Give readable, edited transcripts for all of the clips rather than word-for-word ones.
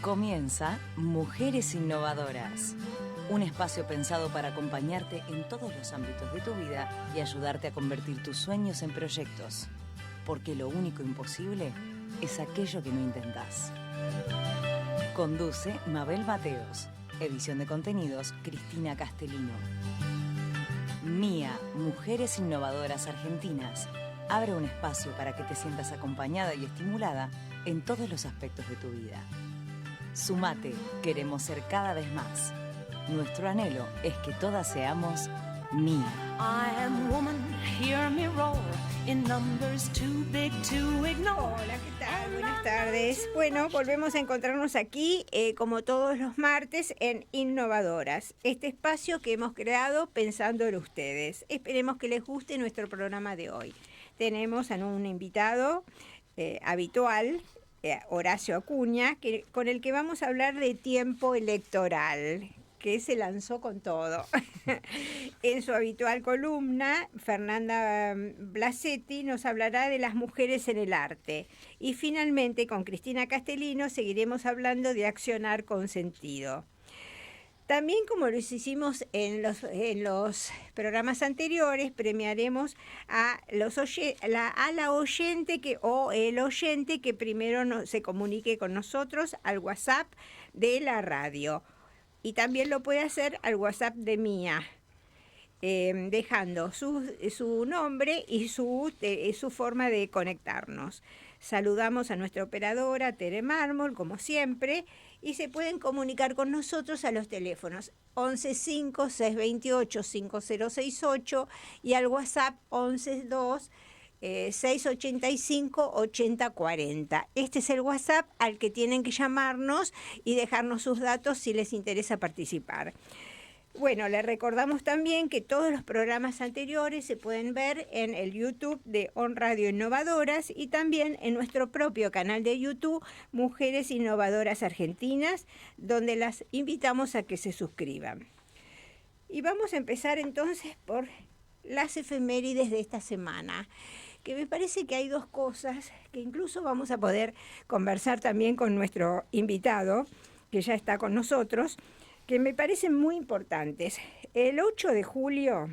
Comienza Mujeres Innovadoras, un espacio pensado para acompañarte en todos los ámbitos de tu vida y ayudarte a convertir tus sueños en proyectos, porque lo único imposible es aquello que no intentás. Conduce Mabel Mateos, edición de contenidos Cristina Castellino. MIA, Mujeres Innovadoras Argentinas, abre un espacio para que te sientas acompañada y estimulada en todos los aspectos de tu vida. Sumate, queremos ser cada vez más. Nuestro anhelo es que todas seamos MIA. I am woman, hear me roar, in numbers too big to ignore. Hola, ¿qué tal? Buenas tardes. Bueno, volvemos a encontrarnos aquí, como todos los martes, en Innovadoras, este espacio que hemos creado pensando en ustedes. Esperemos que les guste nuestro programa de hoy. Tenemos a un invitado habitual, Horacio Acuña, con el que vamos a hablar de tiempo electoral, que se lanzó con todo. En su habitual columna, Fernanda Blasetti nos hablará de las mujeres en el arte. Y finalmente, con Cristina Castellino, seguiremos hablando de accionar con sentido. También, como lo hicimos en los programas anteriores, premiaremos a la oyente o el oyente que primero se comunique con nosotros al WhatsApp de la radio. Y también lo puede hacer al WhatsApp de MIA, dejando su nombre y su forma de conectarnos. Saludamos a nuestra operadora, Tere Mármol, como siempre, y se pueden comunicar con nosotros a los teléfonos 115-628-5068 y al WhatsApp 112-685-8040. Este es el WhatsApp al que tienen que llamarnos y dejarnos sus datos si les interesa participar. Bueno, les recordamos también que todos los programas anteriores se pueden ver en el YouTube de On Radio Innovadoras y también en nuestro propio canal de YouTube, Mujeres Innovadoras Argentinas, donde las invitamos a que se suscriban. Y vamos a empezar entonces por las efemérides de esta semana, que me parece que hay dos cosas que incluso vamos a poder conversar también con nuestro invitado, que ya está con nosotros, que me parecen muy importantes. El 8 de julio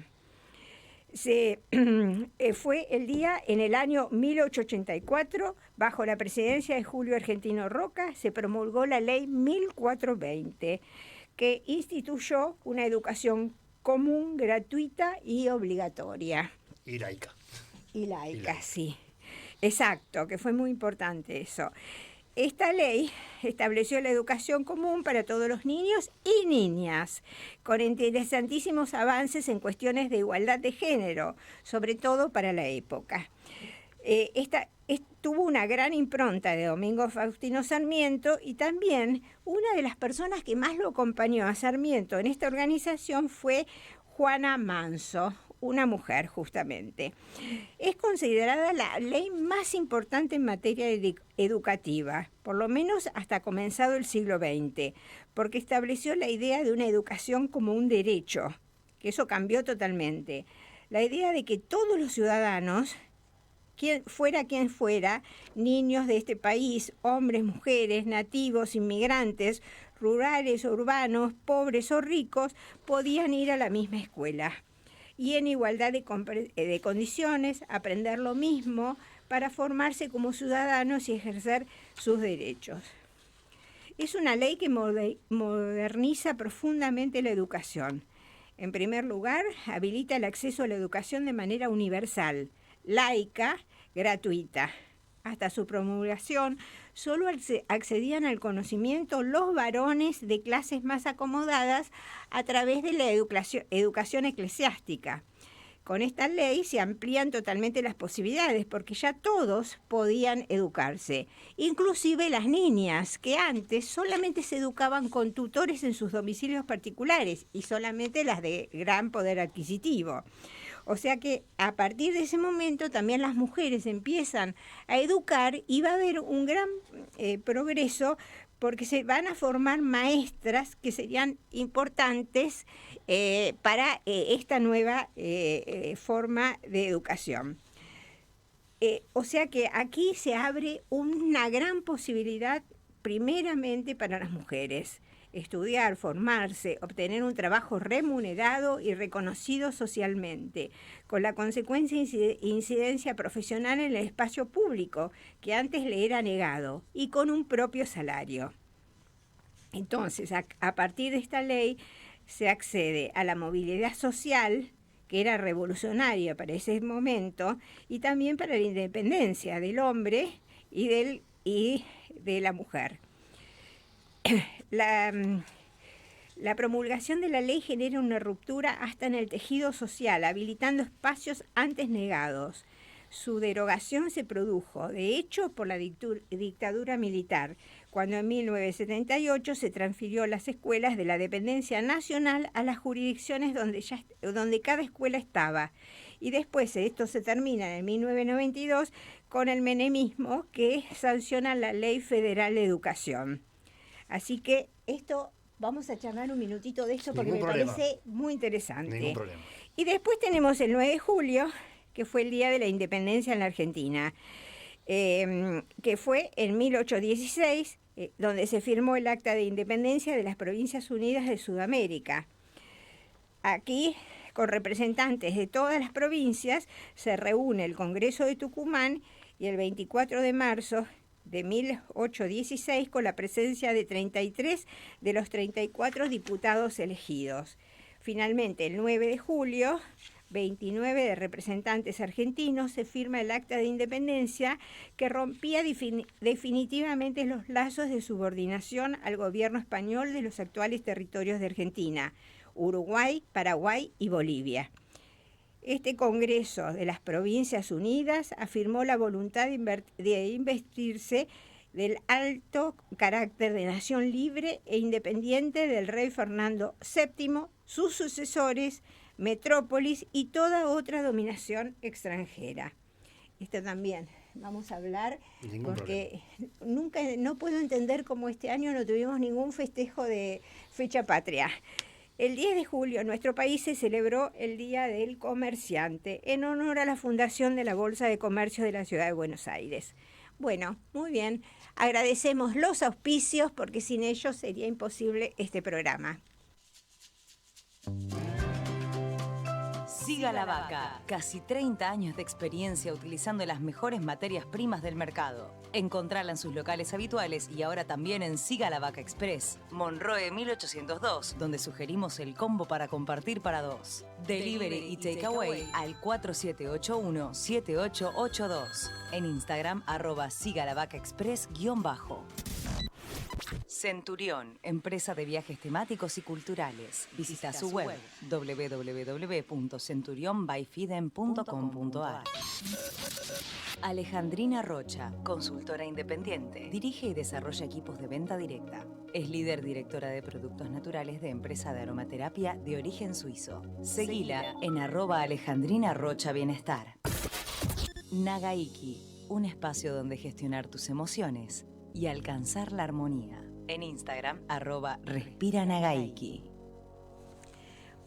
fue el día, en el año 1884, bajo la presidencia de Julio Argentino Roca, se promulgó la ley 1420, que instituyó una educación común, gratuita y obligatoria. Y laica. Y laica, sí. Exacto, que fue muy importante eso. Esta ley estableció la educación común para todos los niños y niñas, con interesantísimos avances en cuestiones de igualdad de género, sobre todo para la época. Tuvo una gran impronta de Domingo Faustino Sarmiento y también una de las personas que más lo acompañó a Sarmiento en esta organización fue Juana Manso, una mujer justamente. Es considerada la ley más importante en materia educativa, por lo menos hasta comenzado el siglo XX, porque estableció la idea de una educación como un derecho, que eso cambió totalmente. La idea de que todos los ciudadanos, quien fuera, niños de este país, hombres, mujeres, nativos, inmigrantes, rurales, urbanos, pobres o ricos, podían ir a la misma escuela. Y en igualdad de condiciones, aprender lo mismo para formarse como ciudadanos y ejercer sus derechos. Es una ley que moderniza profundamente la educación. En primer lugar, habilita el acceso a la educación de manera universal, laica, gratuita. Hasta su promulgación, solo accedían al conocimiento los varones de clases más acomodadas a través de la educación eclesiástica. Con esta ley se amplían totalmente las posibilidades, porque ya todos podían educarse, inclusive las niñas, que antes solamente se educaban con tutores en sus domicilios particulares y solamente las de gran poder adquisitivo. O sea que a partir de ese momento también las mujeres empiezan a educar y va a haber un gran progreso, porque se van a formar maestras que serían importantes para esta nueva forma de educación. O sea que aquí se abre una gran posibilidad primeramente para las mujeres. Estudiar, formarse, obtener un trabajo remunerado y reconocido socialmente, con la consecuencia incidencia profesional en el espacio público, que antes le era negado, y con un propio salario. Entonces, a partir de esta ley, se accede a la movilidad social, que era revolucionaria para ese momento, y también para la independencia del hombre y de la mujer. La promulgación de la ley genera una ruptura hasta en el tejido social, habilitando espacios antes negados. Su derogación se produjo, de hecho, por la dictadura militar, cuando en 1978 se transfirió las escuelas de la dependencia nacional a las jurisdicciones donde cada escuela estaba. Y después esto se termina en 1992 con el menemismo, que sanciona la Ley Federal de Educación. Así que esto, vamos a charlar un minutito de esto porque me parece muy interesante. Ningún problema. Y después tenemos el 9 de julio, que fue el Día de la Independencia en la Argentina, que fue en 1816, donde se firmó el Acta de Independencia de las Provincias Unidas de Sudamérica. Aquí, con representantes de todas las provincias, se reúne el Congreso de Tucumán y el 24 de marzo de 1816 con la presencia de 33 de los 34 diputados elegidos. Finalmente, el 9 de julio, 29 de representantes argentinos, se firma el Acta de Independencia que rompía definitivamente los lazos de subordinación al gobierno español de los actuales territorios de Argentina, Uruguay, Paraguay y Bolivia. Este Congreso de las Provincias Unidas afirmó la voluntad de investirse del alto carácter de nación libre e independiente del rey Fernando VII, sus sucesores, metrópolis y toda otra dominación extranjera. Esto también vamos a hablar porque no puedo entender cómo este año no tuvimos ningún festejo de fecha patria. El 10 de julio en nuestro país se celebró el Día del Comerciante en honor a la fundación de la Bolsa de Comercio de la Ciudad de Buenos Aires. Bueno, muy bien. Agradecemos los auspicios porque sin ellos sería imposible este programa. Siga la Vaca. Casi 30 años de experiencia utilizando las mejores materias primas del mercado. Encontrala en sus locales habituales y ahora también en Siga la Vaca Express, Monroe 1802, donde sugerimos el combo para compartir para dos. Delivery y takeaway al 4781-7882. En Instagram, @sigalavacaexpress_. Centurión, empresa de viajes temáticos y culturales. Visita su web www.centurionbyfiden.com.ar. Alejandrina Rocha, consultora independiente. Dirige y desarrolla equipos de venta directa. Es líder directora de productos naturales de empresa de aromaterapia de origen suizo. Seguila en @Alejandrina Rocha Bienestar. Nagaiki, un espacio donde gestionar tus emociones y alcanzar la armonía. En Instagram, @respiranagaiki.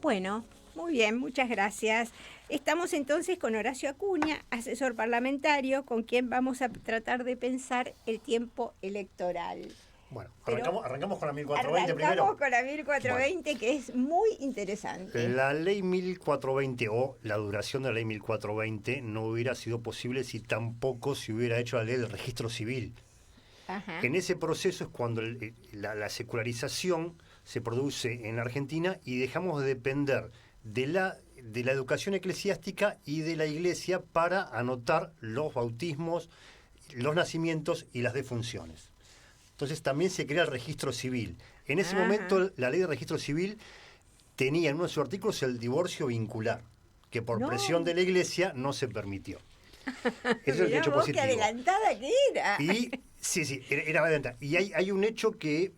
Bueno, muy bien, muchas gracias. Estamos entonces con Horacio Acuña, asesor parlamentario, con quien vamos a tratar de pensar el tiempo electoral. Bueno, arrancamos con la 1420 primero. Arrancamos con la 1420, bueno, que es muy interesante. La ley 1420 o la duración de la ley 1420 no hubiera sido posible si tampoco se hubiera hecho la ley del registro civil. Ajá. En ese proceso es cuando la secularización se produce en Argentina y dejamos de depender de la educación eclesiástica y de la iglesia para anotar los bautismos, los nacimientos y las defunciones. Entonces también se crea el registro civil. En ese momento la ley de registro civil tenía en uno de sus artículos el divorcio vincular, que por presión de la iglesia no se permitió. Eso es el hecho positivo. ¡Qué adelantada que era! Y sí, era adelantada. Y hay un hecho que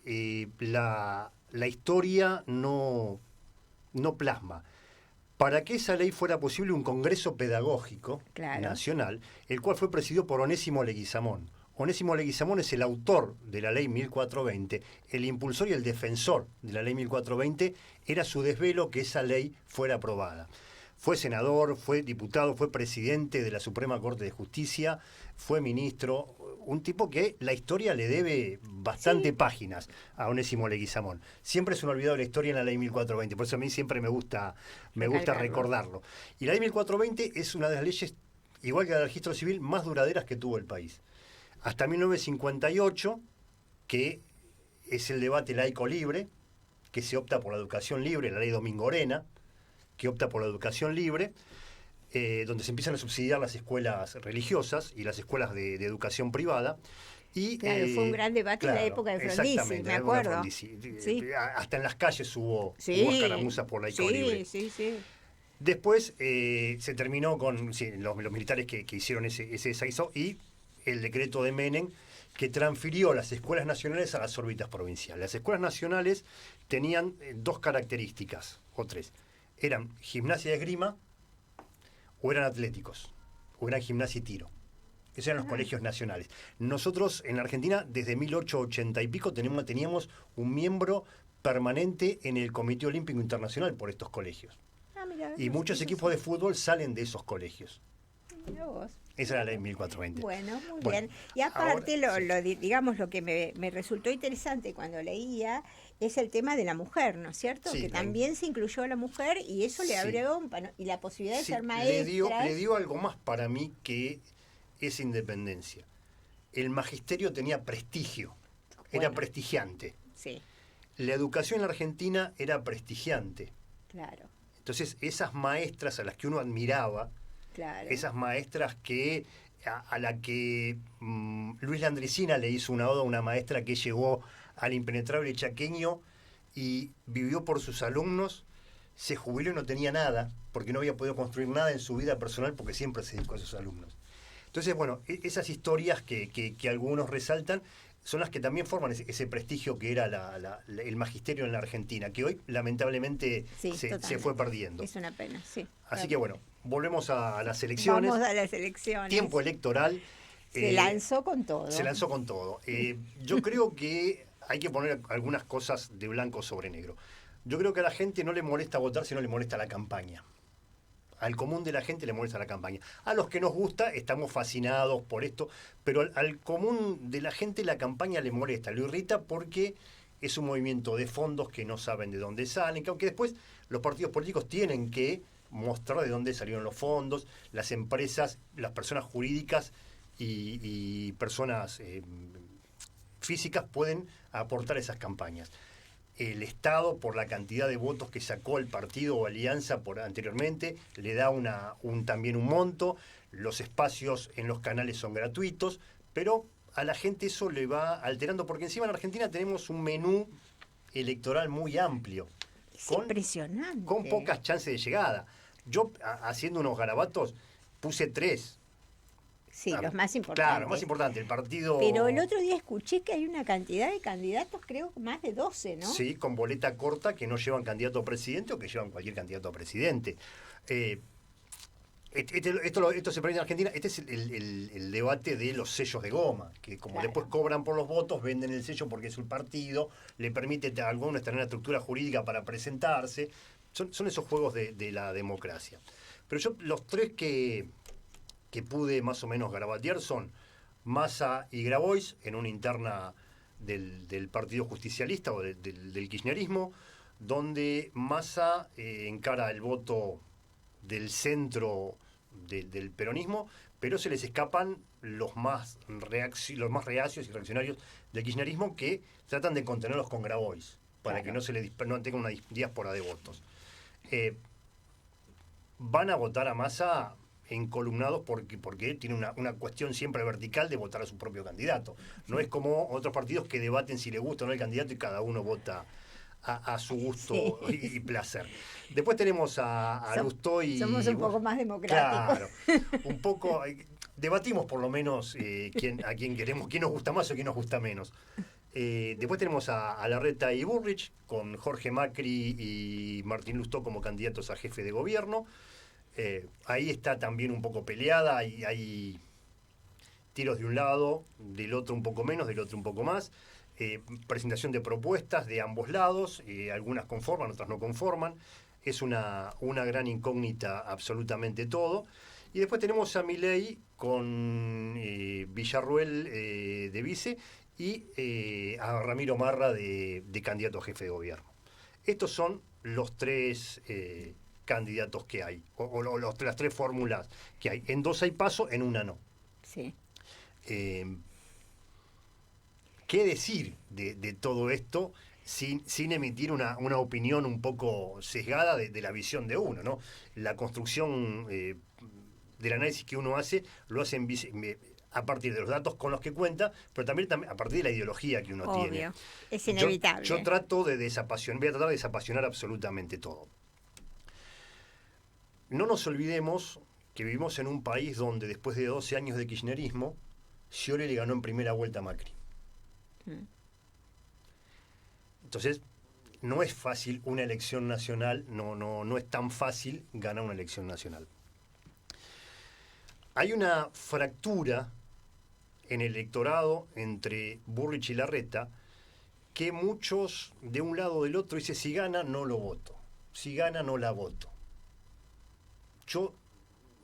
la historia no plasma. Para que esa ley fuera posible, un congreso pedagógico nacional, el cual fue presidido por Onésimo Leguizamón. Onésimo Leguizamón es el autor de la ley 1420, el impulsor y el defensor de la ley 1420, era su desvelo que esa ley fuera aprobada. Fue senador, fue diputado, fue presidente de la Suprema Corte de Justicia, fue ministro, un tipo que la historia le debe bastante páginas a Onésimo Leguizamón. Siempre es un olvidado de la historia en la ley 1420, por eso a mí siempre me gusta recordarlo. Y la ley 1420 es una de las leyes, igual que la del registro civil, más duraderas que tuvo el país. Hasta 1958, que es el debate laico libre, que se opta por la educación libre, la ley Domingorena, que opta por la educación libre, donde se empiezan a subsidiar las escuelas religiosas y las escuelas de educación privada. Y, claro, fue un gran debate en la época de Frondizi, me acuerdo. Sí. Hasta en las calles hubo escaramuzas por laico libre. Sí. Después se terminó con los militares que hicieron ese desaguisado y el decreto de Menem, que transfirió las escuelas nacionales a las órbitas provinciales. Las escuelas nacionales tenían dos características, o tres. Eran gimnasia y esgrima, o eran atléticos, o eran gimnasia y tiro. Esos eran los colegios nacionales. Nosotros en la Argentina, desde 1880 y pico, teníamos un miembro permanente en el Comité Olímpico Internacional por estos colegios. Y muchos equipos de fútbol salen de esos colegios. Mira vos. Esa era la ley 1420. Bueno, muy bien. Y aparte, ahora, digamos, lo que me resultó interesante cuando leía es el tema de la mujer, ¿no es cierto? Sí, que también se incluyó a la mujer y eso le abrió y la posibilidad de ser maestra. Le dio algo más para mí que esa independencia. El magisterio tenía prestigio, era prestigiante. Sí. La educación en la Argentina era prestigiante. Claro. Entonces, esas maestras a las que uno admiraba, esas maestras que a la que Luis Landricina le hizo una oda a una maestra que llegó al impenetrable chaqueño y vivió por sus alumnos, se jubiló y no tenía nada, porque no había podido construir nada en su vida personal porque siempre se dedicó a sus alumnos. Entonces, bueno, esas historias que algunos resaltan son las que también forman ese prestigio que era el magisterio en la Argentina, que hoy lamentablemente se fue perdiendo. Es una pena, sí. Así que bueno, volvemos a las elecciones. Vamos a las elecciones. Tiempo electoral. Se lanzó con todo. Se lanzó con todo. Yo creo que hay que poner algunas cosas de blanco sobre negro. Yo creo que a la gente no le molesta votar, sino le molesta la campaña. Al común de la gente le molesta la campaña. A los que nos gusta, estamos fascinados por esto, pero al común de la gente la campaña le molesta, lo irrita porque es un movimiento de fondos que no saben de dónde salen, que aunque después los partidos políticos tienen que mostrar de dónde salieron los fondos, las empresas, las personas jurídicas y personas físicas pueden aportar esas campañas. El Estado, por la cantidad de votos que sacó el partido o alianza anteriormente, le da también un monto. Los espacios en los canales son gratuitos, pero a la gente eso le va alterando, porque encima en Argentina tenemos un menú electoral muy amplio. Impresionante. Con pocas chances de llegada. Yo, haciendo unos garabatos, puse 3. Sí, los más importantes. Claro, más importante, el partido... Pero el otro día escuché que hay una cantidad de candidatos, creo que más de 12, ¿no? Sí, con boleta corta, que no llevan candidato a presidente o que llevan cualquier candidato a presidente. Esto se permite en Argentina. Este es el debate de los sellos de goma, que como después cobran por los votos, venden el sello porque es un partido, le permite a algunos tener una estructura jurídica para presentarse. Son esos juegos de la democracia. Pero yo, los 3 que pude más o menos garabatear son Massa y Grabois en una interna del Partido Justicialista o del kirchnerismo, donde Massa encara el voto del centro del peronismo, pero se les escapan los más reacios y reaccionarios del kirchnerismo, que tratan de contenerlos con Grabois para que no tenga una diáspora de votos. Van a votar a Massa encolumnados porque tiene una cuestión siempre vertical de votar a su propio candidato. No es como otros partidos que debaten si le gusta o no el candidato y cada uno vota a su gusto y placer. Después tenemos a Lustó y... Somos un poco más democráticos. Claro, un poco... Debatimos por lo menos a quién queremos, quién nos gusta más o quién nos gusta menos. Después tenemos a Larreta y Bullrich, con Jorge Macri y Martín Lustó como candidatos a jefe de gobierno. Ahí está también un poco peleada y hay tiros de un lado, del otro un poco menos, del otro un poco más, presentación de propuestas de ambos lados, algunas conforman, otras no conforman, es una gran incógnita absolutamente todo. Y después tenemos a Milei con Villarruel de vice y a Ramiro Marra de candidato a jefe de gobierno. Estos son los tres candidatos que hay, o las tres fórmulas que hay. En dos hay paso, en una no. Sí. ¿Qué decir de todo esto sin emitir una opinión un poco sesgada de la visión de uno, ¿no? La construcción del análisis que uno hace, lo hace a partir de los datos con los que cuenta, pero también a partir de la ideología que uno tiene. Es inevitable. Yo trato de desapasionar, voy a tratar de desapasionar absolutamente todo. No nos olvidemos que vivimos en un país donde después de 12 años de kirchnerismo, Scioli le ganó en primera vuelta a Macri. Entonces, no es fácil una elección nacional, no es tan fácil ganar una elección nacional. Hay una fractura en el electorado entre Burrich y Larreta que muchos de un lado o del otro dicen, si gana no lo voto, si gana no la voto.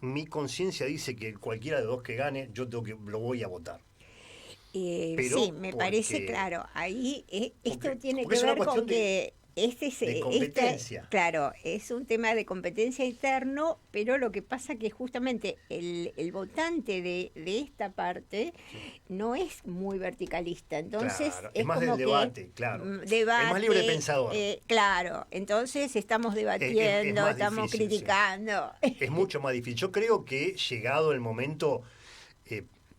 Mi conciencia dice que cualquiera de los dos que gane, lo voy a votar. Sí, me parece claro. Ahí esto tiene que ver con que de competencia. Claro, es un tema de competencia interno, pero lo que pasa que justamente el votante de esta parte no es muy verticalista, entonces claro, es más como del debate, claro. Debate, es más libre pensador. Claro, entonces estamos debatiendo, estamos difícil, criticando. Sí. Es mucho más difícil. Yo creo que llegado el momento,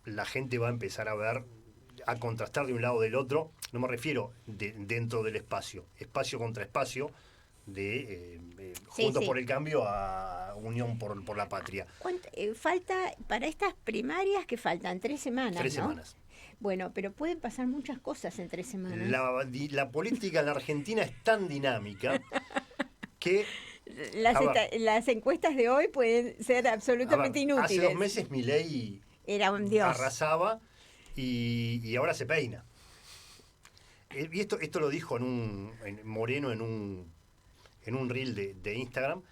la gente va a empezar a contrastar de un lado o del otro. No me refiero dentro del espacio contra espacio, Juntos por el Cambio a Unión por la Patria. Falta para estas primarias que faltan 3 semanas. 3 ¿no? semanas. Bueno, pero pueden pasar muchas cosas en 3 semanas. La política en la Argentina es tan dinámica que las encuestas de hoy pueden ser absolutamente inútiles. Hace 2 meses Milei era un dios. Arrasaba y ahora se peina. Y esto lo dijo Moreno en un reel de Instagram,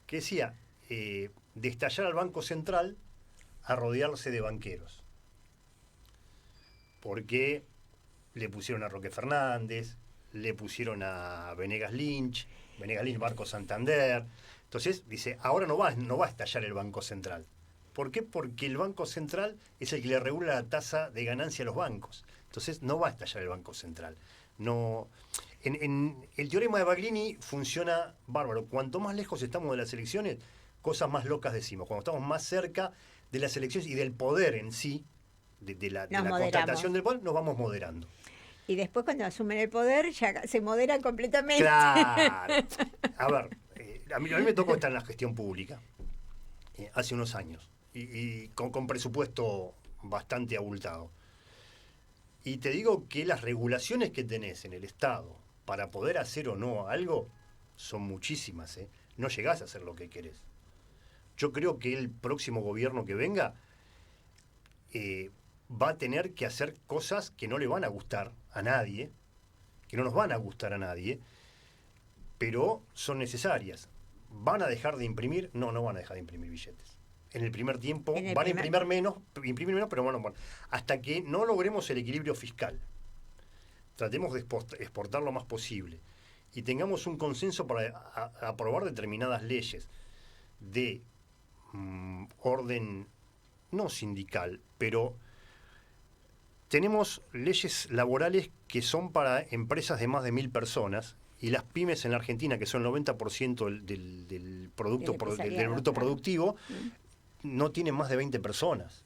que decía, de estallar al Banco Central a rodearse de banqueros. Porque le pusieron a Roque Fernández, le pusieron a Venegas Lynch, Barco Santander. Entonces, dice, ahora no va a estallar el Banco Central. ¿Por qué? Porque el Banco Central es el que le regula la tasa de ganancia a los bancos. Entonces no va a estallar el Banco Central. No. En el teorema de Baglini funciona bárbaro. Cuanto más lejos estamos de las elecciones, cosas más locas decimos. Cuando estamos más cerca de las elecciones y del poder en sí, de la constatación del poder, nos vamos moderando. Y después cuando asumen el poder ya se moderan completamente. Claro. A ver, a mí me tocó estar en la gestión pública hace unos años y con presupuesto bastante abultado. Y te digo que las regulaciones que tenés en el Estado para poder hacer o no algo son muchísimas. No llegás a hacer lo que querés. Yo creo que el próximo gobierno que venga va a tener que hacer cosas que no le van a gustar a nadie, que no nos van a gustar a nadie, pero son necesarias. ¿Van a dejar de imprimir? No van a dejar de imprimir billetes. En el primer tiempo van a imprimir menos, pero bueno, hasta que no logremos el equilibrio fiscal, tratemos de exportar lo más posible y tengamos un consenso para aprobar determinadas leyes de orden no sindical, pero tenemos leyes laborales que son para empresas de más de 1.000 personas y las pymes en la Argentina, que son el 90% del bruto productivo, no tienen más de 20 personas.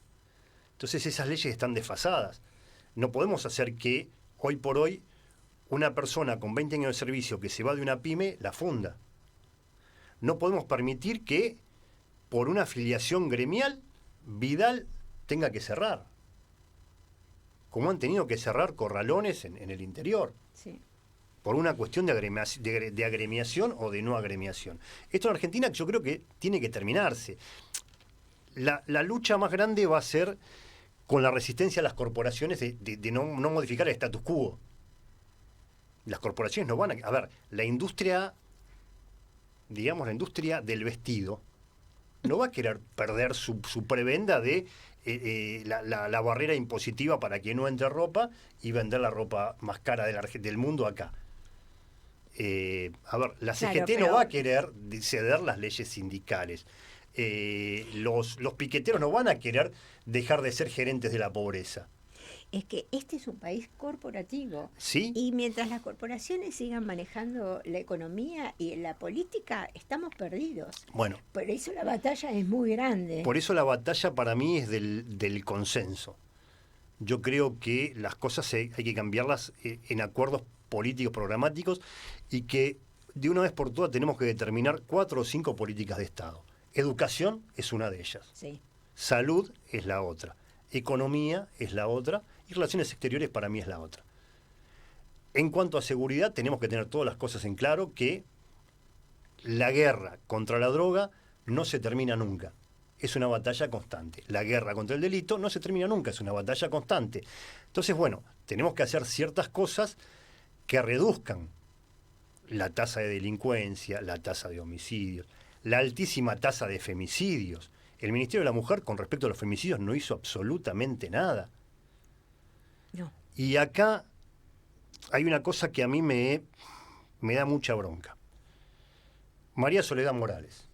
Entonces esas leyes están desfasadas. No podemos hacer que hoy por hoy una persona con 20 años de servicio que se va de una pyme la funda. No podemos permitir que por una afiliación gremial Vidal tenga que cerrar, como han tenido que cerrar corralones en el interior. Sí. Por una cuestión de agremiación o de no agremiación. Esto en Argentina yo creo que tiene que terminarse. La lucha más grande va a ser con la resistencia a las corporaciones de no modificar el status quo. Las corporaciones no van a... A ver, la industria, digamos, la industria del vestido, no va a querer perder su prebenda de la barrera impositiva para que no entre ropa y vender la ropa más cara del mundo acá. A ver, la CGT no va a querer ceder las leyes sindicales. Los piqueteros no van a querer dejar de ser gerentes de la pobreza. Es que este es un país corporativo. ¿Sí? Y mientras las corporaciones sigan manejando la economía y la política, estamos perdidos. Bueno. Por eso la batalla es muy grande. Por eso la batalla para mí es del consenso. Yo creo que las cosas hay que cambiarlas en acuerdos políticos programáticos y que de una vez por todas tenemos que determinar 4 o 5 políticas de Estado. Educación es una de ellas. Sí. Salud es la otra. Economía es la otra. Y relaciones exteriores para mí es la otra. En cuanto a seguridad, tenemos que tener todas las cosas en claro, que la guerra contra la droga no se termina nunca. Es una batalla constante. La guerra contra el delito no se termina nunca, es una batalla constante. Entonces, bueno, tenemos que hacer ciertas cosas que reduzcan la tasa de delincuencia, la tasa de homicidios, la altísima tasa de femicidios. El Ministerio de la Mujer, con respecto a los femicidios, no hizo absolutamente nada. No. Y acá hay una cosa que a mí me da mucha bronca. María Soledad Morales.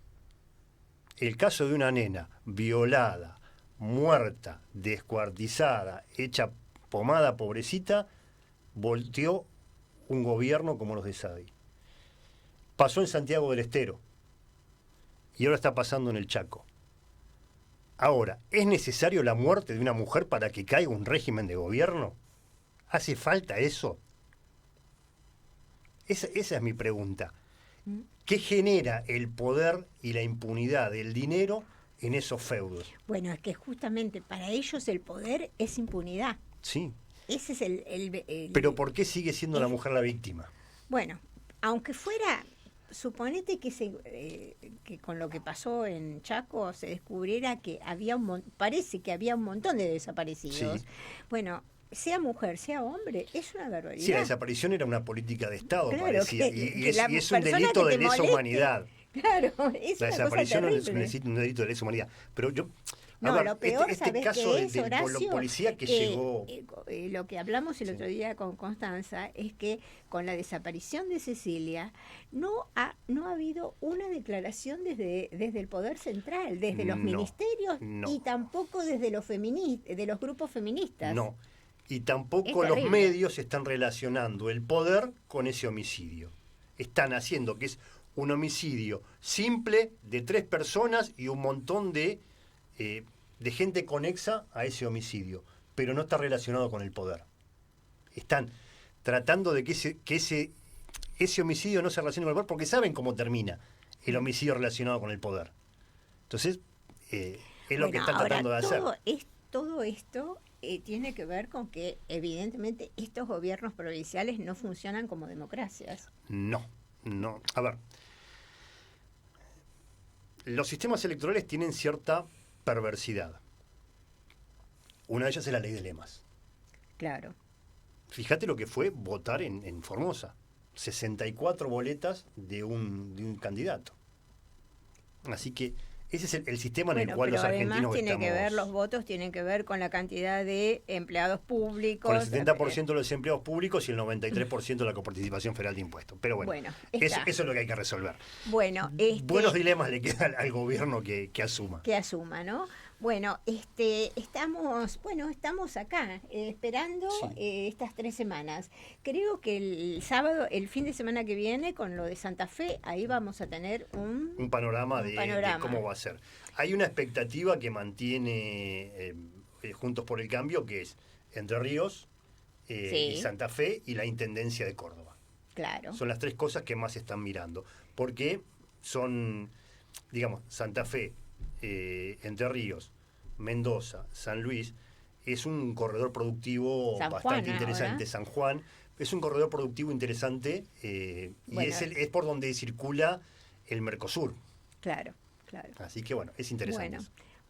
El caso de una nena violada, muerta, descuartizada, hecha pomada, pobrecita, volteó un gobierno como los de Sadi. Pasó en Santiago del Estero y ahora está pasando en el Chaco. Ahora, ¿es necesario la muerte de una mujer para que caiga un régimen de gobierno? ¿Hace falta eso? Esa es mi pregunta. ¿Qué genera el poder y la impunidad del dinero en esos feudos? Bueno, es que justamente para ellos el poder es impunidad. Sí. Ese es el Pero ¿por qué sigue siendo la mujer la víctima? Bueno, aunque fuera... Suponete que con lo que pasó en Chaco se descubriera que parece que había un montón de desaparecidos. Sí. Bueno, sea mujer, sea hombre, es una barbaridad. Sí, la desaparición era una política de Estado, claro, parecía. Y es un delito de lesa humanidad. Claro, es la una desaparición cosa es un delito de lesa humanidad. Pero yo... No, ver, lo peor, este ¿sabes caso qué es, del Horacio? policía que llegó... lo que hablamos el otro día con Constanza es que con la desaparición de Cecilia no ha habido una declaración desde el Poder Central, desde los ministerios y tampoco desde de los grupos feministas. No, y tampoco los medios están relacionando el poder con ese homicidio. Están haciendo que es un homicidio simple de 3 personas y un montón de gente conexa a ese homicidio, pero no está relacionado con el poder. Están tratando de que ese homicidio no se relacione con el poder porque saben cómo termina el homicidio relacionado con el poder. Entonces, es lo que están tratando de hacer. Todo esto tiene que ver con que, evidentemente, estos gobiernos provinciales no funcionan como democracias. No. A ver, los sistemas electorales tienen cierta perversidad. Una de ellas es la ley de lemas. Claro. Fíjate lo que fue votar en Formosa. 64 boletas de un candidato. Así que ese es el sistema en el cual los argentinos además los votos tienen que ver con la cantidad de empleados públicos. Con el 70% de los empleados públicos y el 93% de la coparticipación federal de impuestos. Pero bueno, eso es lo que hay que resolver. Bueno, buenos dilemas le quedan al gobierno que asuma. Que asuma, ¿no? Bueno, estamos acá esperando estas 3 semanas. Creo que el sábado, el fin de semana que viene, con lo de Santa Fe, ahí vamos a tener un panorama de cómo va a ser. Hay una expectativa que mantiene Juntos por el Cambio, que es Entre Ríos, y Santa Fe y la Intendencia de Córdoba. Claro. Son las 3 cosas que más se están mirando. Porque son, digamos, Santa Fe, Entre Ríos, Mendoza, San Luis, es un corredor productivo bastante interesante. San Juan es un corredor productivo interesante y es por donde circula el Mercosur. Claro. Así que es interesante.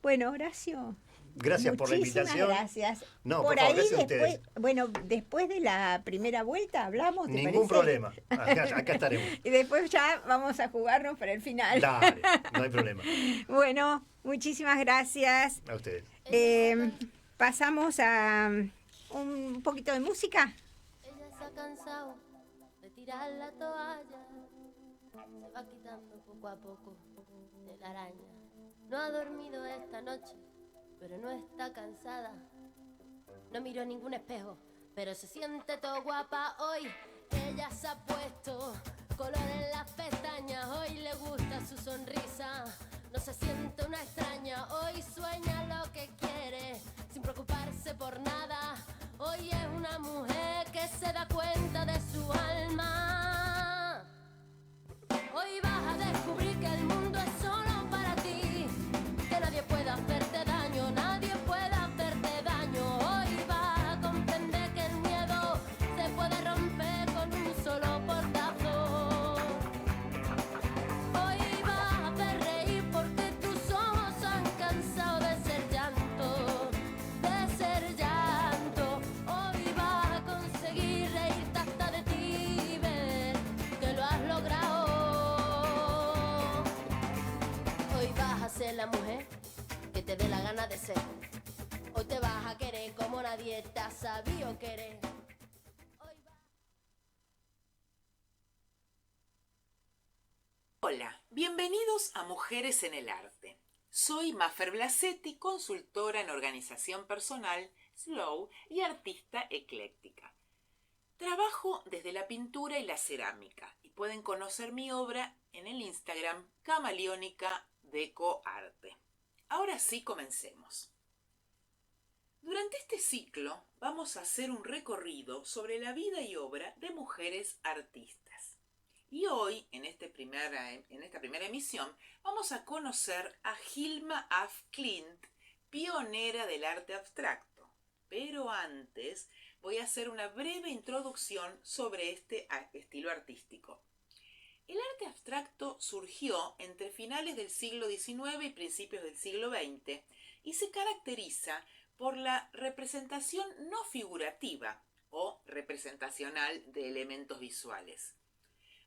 Bueno, Horacio, Gracias por la invitación. Gracias. No, por favor, ahí gracias a ustedes. bueno, después de la primera vuelta hablamos. ¿Te Ningún parece? problema. Acá estaremos. Y después ya vamos a jugarnos para el final. Dale, no hay problema. Bueno, muchísimas gracias. A ustedes. Pasamos a un poquito de música. Ella se ha cansado de tirar la toalla, se va quitando poco a poco de la araña. No ha dormido esta noche, pero no está cansada. No miró en ningún espejo, pero se siente todo guapa hoy. Ella se ha puesto color en las pestañas, hoy le gusta su sonrisa. No se siente una extraña, hoy sueña lo que quiere, sin preocuparse por nada. Hoy es una mujer que se da cuenta de su alma. Hoy vas a descubrir que el mundo es solo para ti, que nadie puede hacerte daño, nadie puede hacerte daño. Hoy vas a comprender que el miedo se puede romper con un solo portazo. Hoy vas a hacer reír porque tus ojos han cansado de ser llanto, de ser llanto. Hoy vas a conseguir reírte hasta de ti y ver que lo has logrado. Hoy vas a ser la mujer que te dé la gana de ser. Hoy te vas a querer como nadie te ha sabido querer. Hola, bienvenidos a Mujeres en el Arte. Soy Mafer Blasetti, consultora en organización personal, slow y artista ecléctica. Trabajo desde la pintura y la cerámica y pueden conocer mi obra en el Instagram Camaleónica Deco Arte. Ahora sí, comencemos. Durante este ciclo vamos a hacer un recorrido sobre la vida y obra de mujeres artistas. Y hoy, en esta primera emisión, vamos a conocer a Hilma af Klint, pionera del arte abstracto. Pero antes voy a hacer una breve introducción sobre este estilo artístico. El arte abstracto surgió entre finales del siglo XIX y principios del siglo XX y se caracteriza por la representación no figurativa o representacional de elementos visuales.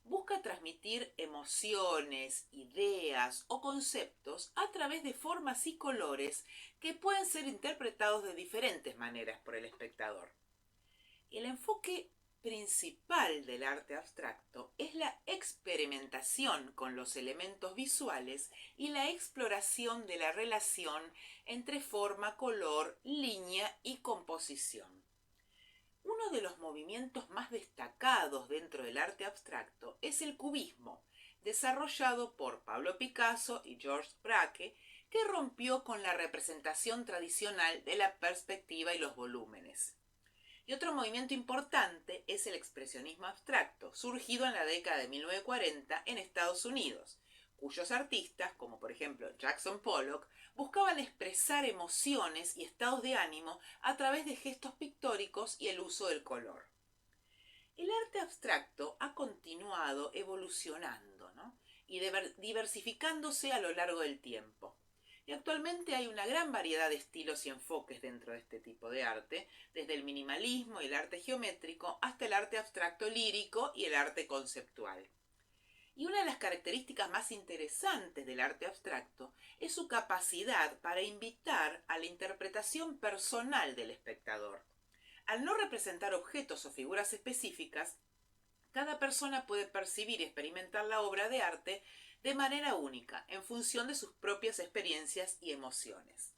Busca transmitir emociones, ideas o conceptos a través de formas y colores que pueden ser interpretados de diferentes maneras por el espectador. El enfoque principal del arte abstracto es la experimentación con los elementos visuales y la exploración de la relación entre forma, color, línea y composición. Uno de los movimientos más destacados dentro del arte abstracto es el cubismo, desarrollado por Pablo Picasso y Georges Braque, que rompió con la representación tradicional de la perspectiva y los volúmenes. Y otro movimiento importante es el expresionismo abstracto, surgido en la década de 1940 en Estados Unidos, cuyos artistas, como por ejemplo Jackson Pollock, buscaban expresar emociones y estados de ánimo a través de gestos pictóricos y el uso del color. El arte abstracto ha continuado evolucionando, ¿no? Y diversificándose a lo largo del tiempo. Y actualmente hay una gran variedad de estilos y enfoques dentro de este tipo de arte, desde el minimalismo y el arte geométrico hasta el arte abstracto lírico y el arte conceptual. Y una de las características más interesantes del arte abstracto es su capacidad para invitar a la interpretación personal del espectador. Al no representar objetos o figuras específicas, cada persona puede percibir y experimentar la obra de arte de manera única, en función de sus propias experiencias y emociones.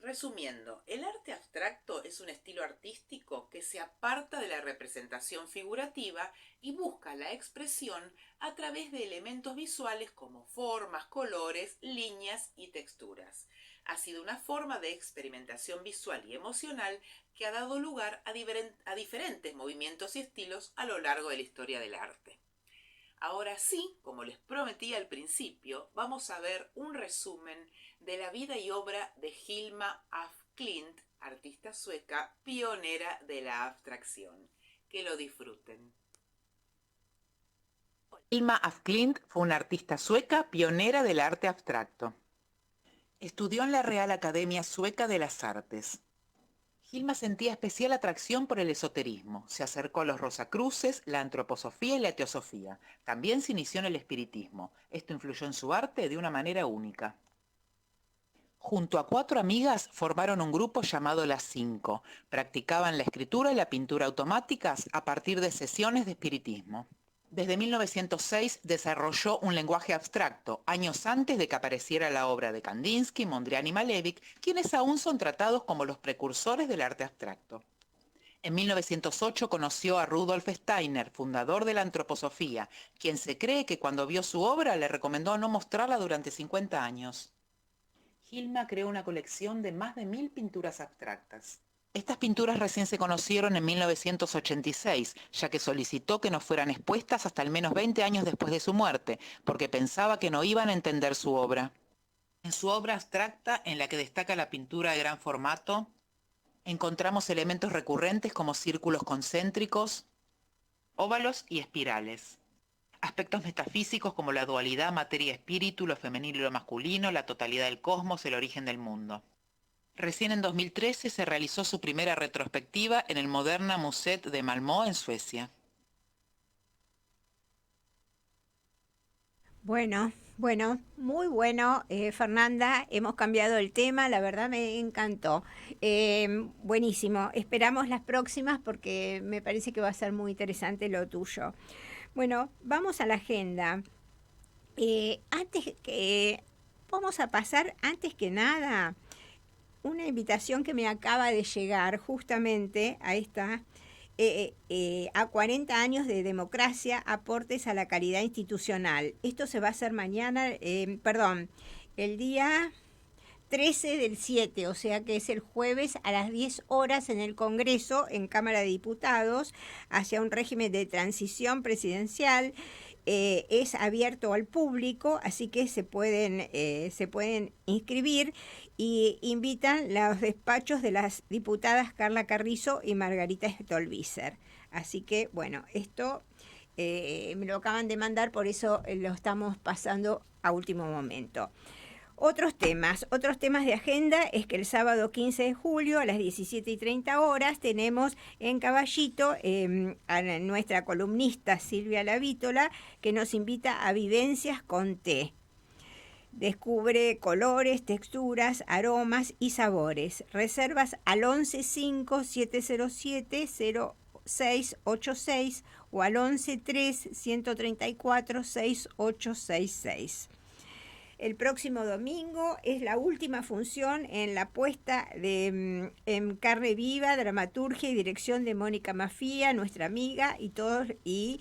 Resumiendo, el arte abstracto es un estilo artístico que se aparta de la representación figurativa y busca la expresión a través de elementos visuales como formas, colores, líneas y texturas. Ha sido una forma de experimentación visual y emocional que ha dado lugar a diferentes movimientos y estilos a lo largo de la historia del arte. Ahora sí, como les prometí al principio, vamos a ver un resumen de la vida y obra de Hilma af Klint, artista sueca pionera de la abstracción. Que lo disfruten. Hilma af Klint fue una artista sueca pionera del arte abstracto. Estudió en la Real Academia Sueca de las Artes. Hilma sentía especial atracción por el esoterismo. Se acercó a los Rosacruces, la antroposofía y la teosofía. También se inició en el espiritismo. Esto influyó en su arte de una manera única. Junto a 4 amigas formaron un grupo llamado Las 5. Practicaban la escritura y la pintura automáticas a partir de sesiones de espiritismo. Desde 1906 desarrolló un lenguaje abstracto, años antes de que apareciera la obra de Kandinsky, Mondrian y Malevich, quienes aún son tratados como los precursores del arte abstracto. En 1908 conoció a Rudolf Steiner, fundador de la antroposofía, quien se cree que cuando vio su obra le recomendó no mostrarla durante 50 años. Hilma creó una colección de más de 1000 pinturas abstractas. Estas pinturas recién se conocieron en 1986, ya que solicitó que no fueran expuestas hasta al menos 20 años después de su muerte, porque pensaba que no iban a entender su obra. En su obra abstracta, en la que destaca la pintura de gran formato, encontramos elementos recurrentes como círculos concéntricos, óvalos y espirales. Aspectos metafísicos como la dualidad materia-espíritu, lo femenino y lo masculino, la totalidad del cosmos, el origen del mundo. Recién en 2013 se realizó su primera retrospectiva en el Moderna Museet de Malmö, en Suecia. Bueno, muy bueno, Fernanda. Hemos cambiado el tema, la verdad me encantó. Buenísimo. Esperamos las próximas porque me parece que va a ser muy interesante lo tuyo. Bueno, vamos a la agenda. Vamos a pasar, antes que nada, una invitación que me acaba de llegar justamente a esta, a 40 años de democracia, aportes a la calidad institucional. Esto se va a hacer mañana, el día 13 del 7, o sea que es el jueves a las 10 horas en el Congreso, en Cámara de Diputados, hacia un régimen de transición presidencial. Es abierto al público, así que se pueden inscribir y invitan los despachos de las diputadas Carla Carrizo y Margarita Stolbizer. Así que, bueno, esto me lo acaban de mandar, por eso lo estamos pasando a último momento. Otros temas de agenda es que el sábado 15 de julio a las 17:30 horas tenemos en Caballito a nuestra columnista Silvia Lavítola, que nos invita a Vivencias con Té. Descubre colores, texturas, aromas y sabores. Reservas al 11-5-707-0686 o al 11-3-134-6866. El próximo domingo es la última función en la puesta de en Carne Viva, dramaturgia y dirección de Mónica Mafía, nuestra amiga, que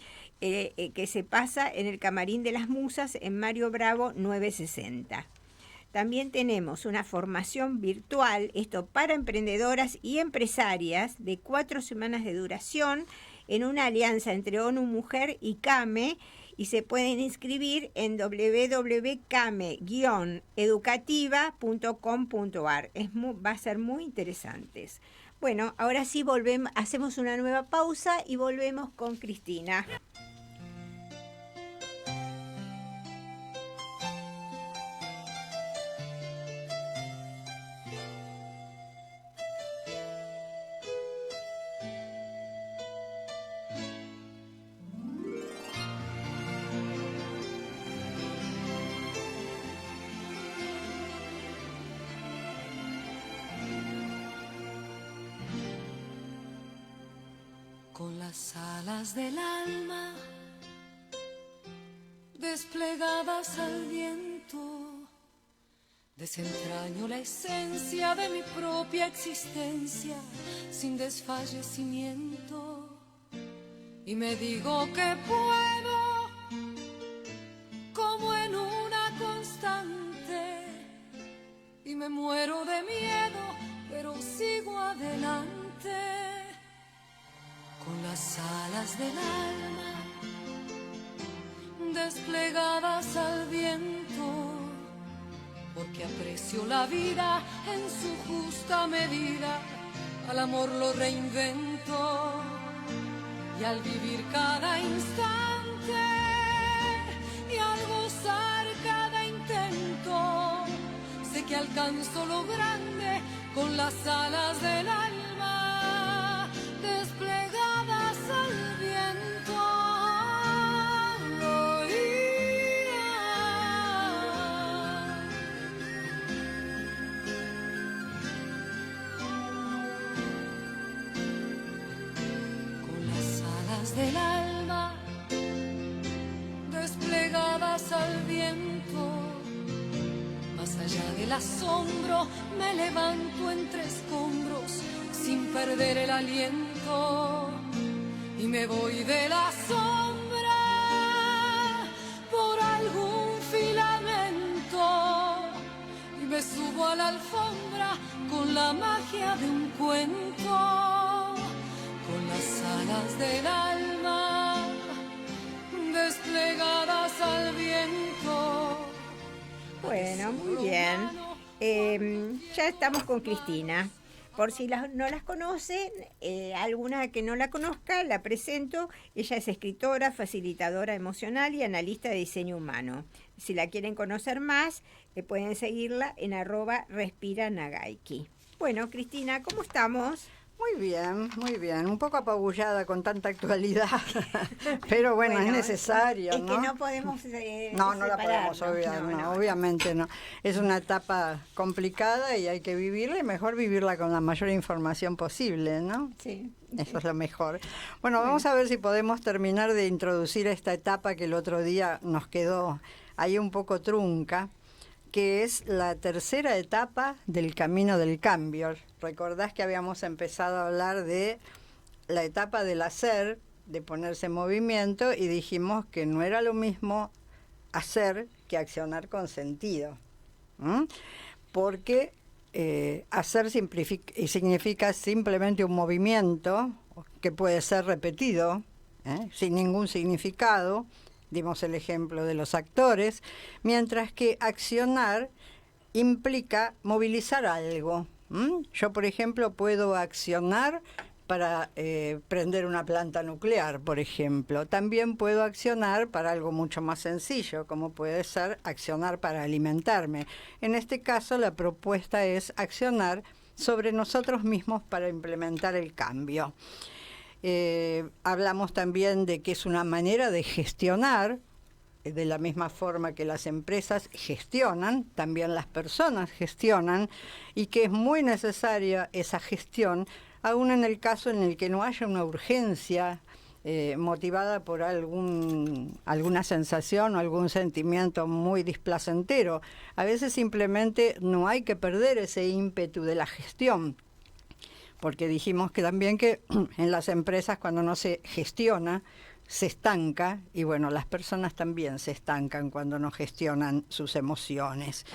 se pasa en el Camarín de las Musas en Mario Bravo 960. También tenemos una formación virtual, esto para emprendedoras y empresarias, de 4 semanas de duración, en una alianza entre ONU Mujer y CAME, y se pueden inscribir en www.came-educativa.com.ar. Va a ser muy interesantes. Bueno, ahora sí hacemos una nueva pausa y volvemos con Cristina. Con las alas del alma desplegadas al viento, desentraño la esencia de mi propia existencia sin desfallecimiento, y me digo que puedo, como en una constante, y me muero de miedo, pero sigo adelante. Con las alas del alma desplegadas al viento, porque aprecio la vida en su justa medida, al amor lo reinvento, y al vivir cada instante y al gozar cada intento, sé que alcanzo lo grande con las alas del alma desplegadas al viento. Con las alas del alma desplegadas al viento, más allá del asombro me levanto entre escombros sin perder el aliento y me voy de la sombra por algún filamento y me subo a la alfombra con la magia de un cuento, con las alas del alma desplegadas al viento. Bueno, muy bien. Ya estamos con Cristina. Por si no las conocen, alguna que no la conozca, la presento. Ella es escritora, facilitadora emocional y analista de diseño humano. Si la quieren conocer más, pueden seguirla en @respiranagaiki. Bueno, Cristina, ¿cómo estamos? Muy bien, muy bien. Un poco apabullada con tanta actualidad, pero bueno, es necesario, es ¿no? que no podemos no la podemos obviar, no, obviamente no. Es una etapa complicada y hay que vivirla, y mejor vivirla con la mayor información posible, ¿no? Sí. Eso es lo mejor. Bueno, vamos a ver si podemos terminar de introducir esta etapa que el otro día nos quedó ahí un poco trunca, que es la tercera etapa del camino del cambio. Recordás que habíamos empezado a hablar de la etapa del hacer, de ponerse en movimiento, y dijimos que no era lo mismo hacer que accionar con sentido. Porque hacer significa simplemente un movimiento que puede ser repetido, sin ningún significado. Dimos el ejemplo de los actores, mientras que accionar implica movilizar algo. Yo, por ejemplo, puedo accionar para prender una planta nuclear, por ejemplo. También puedo accionar para algo mucho más sencillo, como puede ser accionar para alimentarme. En este caso, la propuesta es accionar sobre nosotros mismos para implementar el cambio. Hablamos también de que es una manera de gestionar, de la misma forma que las empresas gestionan, también las personas gestionan, y que es muy necesaria esa gestión, aún en el caso en el que no haya una urgencia motivada por alguna sensación o algún sentimiento muy displacentero. A veces simplemente no hay que perder ese ímpetu de la gestión, porque dijimos que también que en las empresas, cuando no se gestiona, se estanca, y bueno, las personas también se estancan cuando no gestionan sus emociones.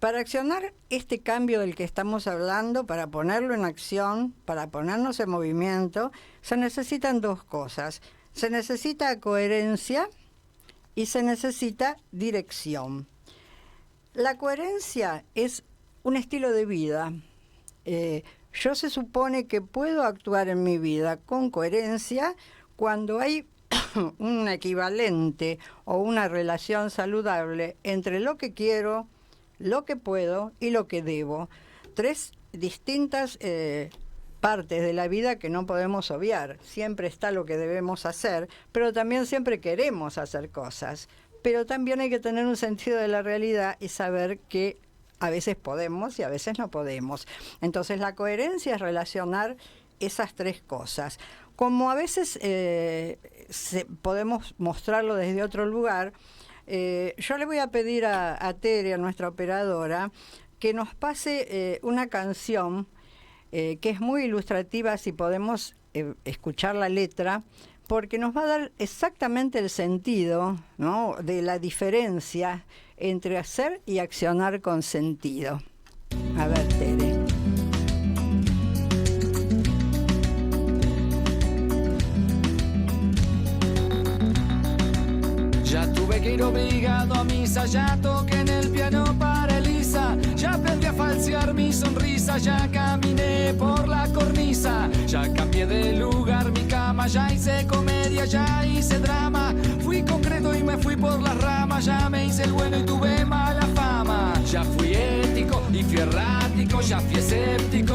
Para accionar este cambio del que estamos hablando, para ponerlo en acción, para ponernos en movimiento, se necesitan dos cosas. Se necesita coherencia y se necesita dirección. La coherencia es un estilo de vida. Yo se supone que puedo actuar en mi vida con coherencia cuando hay un equivalente o una relación saludable entre lo que quiero, lo que puedo y lo que debo. Tres distintas partes de la vida que no podemos obviar. Siempre está lo que debemos hacer, pero también siempre queremos hacer cosas. Pero también hay que tener un sentido de la realidad y saber que a veces podemos y a veces no podemos. Entonces la coherencia es relacionar esas tres cosas. Como a veces podemos mostrarlo desde otro lugar, yo le voy a pedir a Tere, a nuestra operadora, que nos pase una canción que es muy ilustrativa, si podemos escuchar la letra, porque nos va a dar exactamente el sentido, ¿no?, de la diferencia entre hacer y accionar con sentido. A ver, Tere. Ya tuve que ir obligado a misa, ya toqué en el piano para Elisa, ya aprendí a falsear mi sonrisa, ya caminé por la cornisa, ya cambié de lugar mi cama, ya hice comedia, ya hice drama, fui concreto y me fui por las ramas, ya me hice el bueno y tuve mala fama, ya fui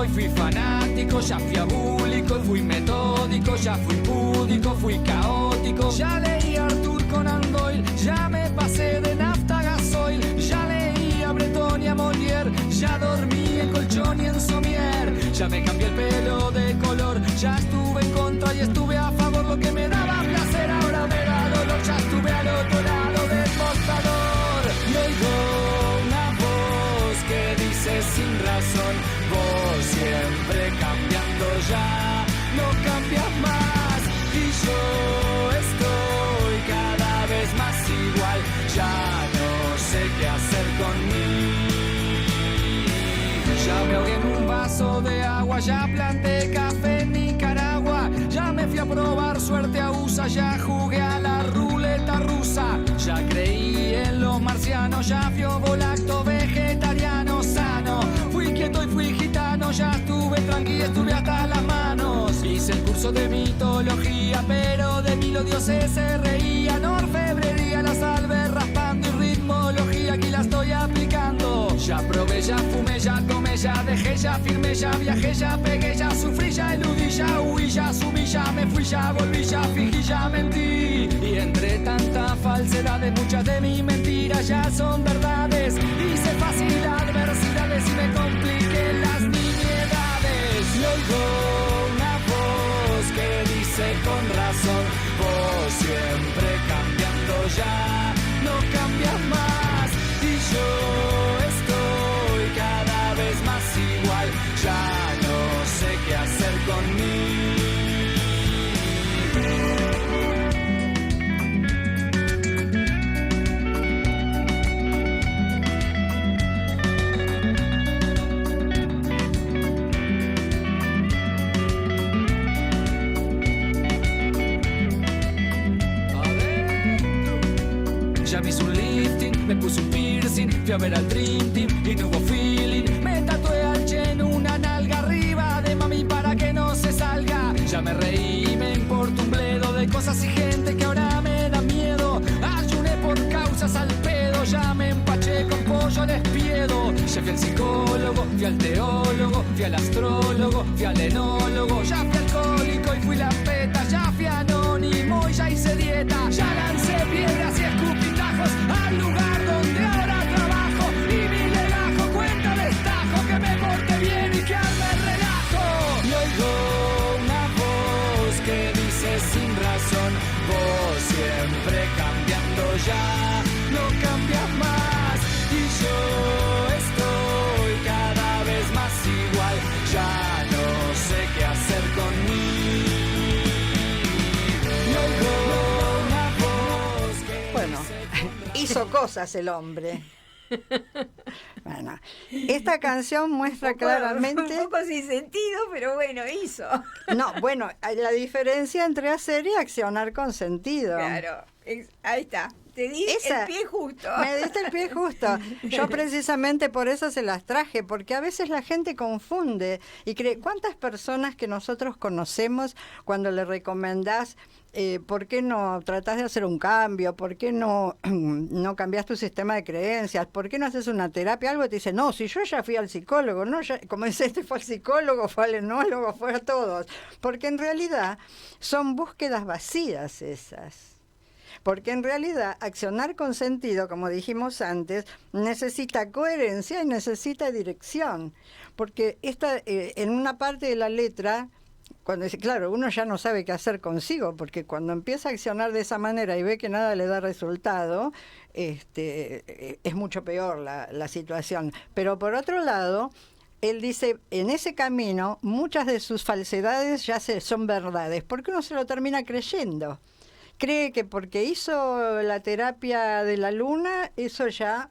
fui fanático, ya fui abúlico, fui metódico, ya fui púdico, fui caótico. Ya leí a Arthur Conan Doyle, ya me pasé de nafta a gasoil, ya leí a Breton y a Molière, ya dormí en colchón y en somier, ya me cambié el pelo de color, ya estuve en contra y estuve a favor. Lo que me daba placer ahora me da dolor, ya estuve al otro lado del mostrador. Y oigo una voz que dice sin razón, vos siempre cambiando, ya no cambias más. Y yo estoy cada vez más igual, ya no sé qué hacer conmigo. Ya me ahogué en un vaso de agua, ya planté café en Nicaragua, ya me fui a probar suerte a USA, ya jugué a la ruleta rusa, ya creí en los marcianos, ya fui ovo-lacto vegetariano sano, fui quieto y fui gitano, ya estuve tranquilo, estuve hasta las manos. Hice el curso de mitología, pero de mí los dioses se reían. Orfebrería, la salve raspando y ritmología, aquí la estoy aplicando. Ya probé, ya fumé, ya tomé, ya dejé, ya firmé, ya viajé, ya pegué, ya sufrí, ya eludí, ya huí, ya subí, ya me fui, ya volví, ya fingí, ya mentí. Y entre tanta falsedad, muchas de mis mentiras ya son verdades. Hice fácil adversidades y me compliqué las nimiedades. Y oigo una voz que dice con razón, vos siempre cambiando, ya no cambias más. Y yo estoy cada vez más igual, ya no sé qué hacer conmigo. Ya me hice un lifting, me puse un piercing, fui a ver al Dream Team y no hubo feeling. Me tatué al Chen una nalga arriba de mami para que no se salga. Ya me reí, me importa un bledo de cosas y gente que ahora me da miedo. Ayuné por causas al pedo, ya me empaché con pollo al espiedo. Ya fui al psicólogo, fui al teólogo, fui al astrólogo, fui al enólogo. Ya fui alcohólico y fui la peta, ya fui anónimo y ya hice dieta. Ya lancé piedras y escupitajos al lugar donde ahora trabajo. Y mi legajo cuenta destajo que me porte bien y que arme el relajo. Y oigo una voz que dice sin razón, vos siempre cambiando, ya no cambias más. Y yo estoy cada vez más igual, ya no sé qué hacer conmigo. Y oigo una voz que bueno, hizo cosas el hombre. Bueno, esta canción muestra claramente... Un poco sin sentido, pero bueno, hizo. No, bueno, la diferencia entre hacer y accionar con sentido. Claro, ahí está. Te di el pie justo. Me diste el pie justo. Yo precisamente por eso se las traje, porque a veces la gente confunde y cree, ¿cuántas personas que nosotros conocemos cuando le recomendás ¿por qué no tratás de hacer un cambio? ¿Por qué no cambias tu sistema de creencias? ¿Por qué no haces una terapia? Algo te dice, no, si yo ya fui al psicólogo, no, ya, como dice, este fue al psicólogo, fue al enólogo, fue a todos. Porque en realidad son búsquedas vacías esas. Porque en realidad accionar con sentido, como dijimos antes, necesita coherencia y necesita dirección. Porque en una parte de la letra, cuando dice, claro, uno ya no sabe qué hacer consigo, porque cuando empieza a accionar de esa manera y ve que nada le da resultado, es mucho peor la situación. Pero por otro lado, él dice, en ese camino, muchas de sus falsedades ya son verdades, porque uno se lo termina creyendo. Cree que porque hizo la terapia de la luna, eso ya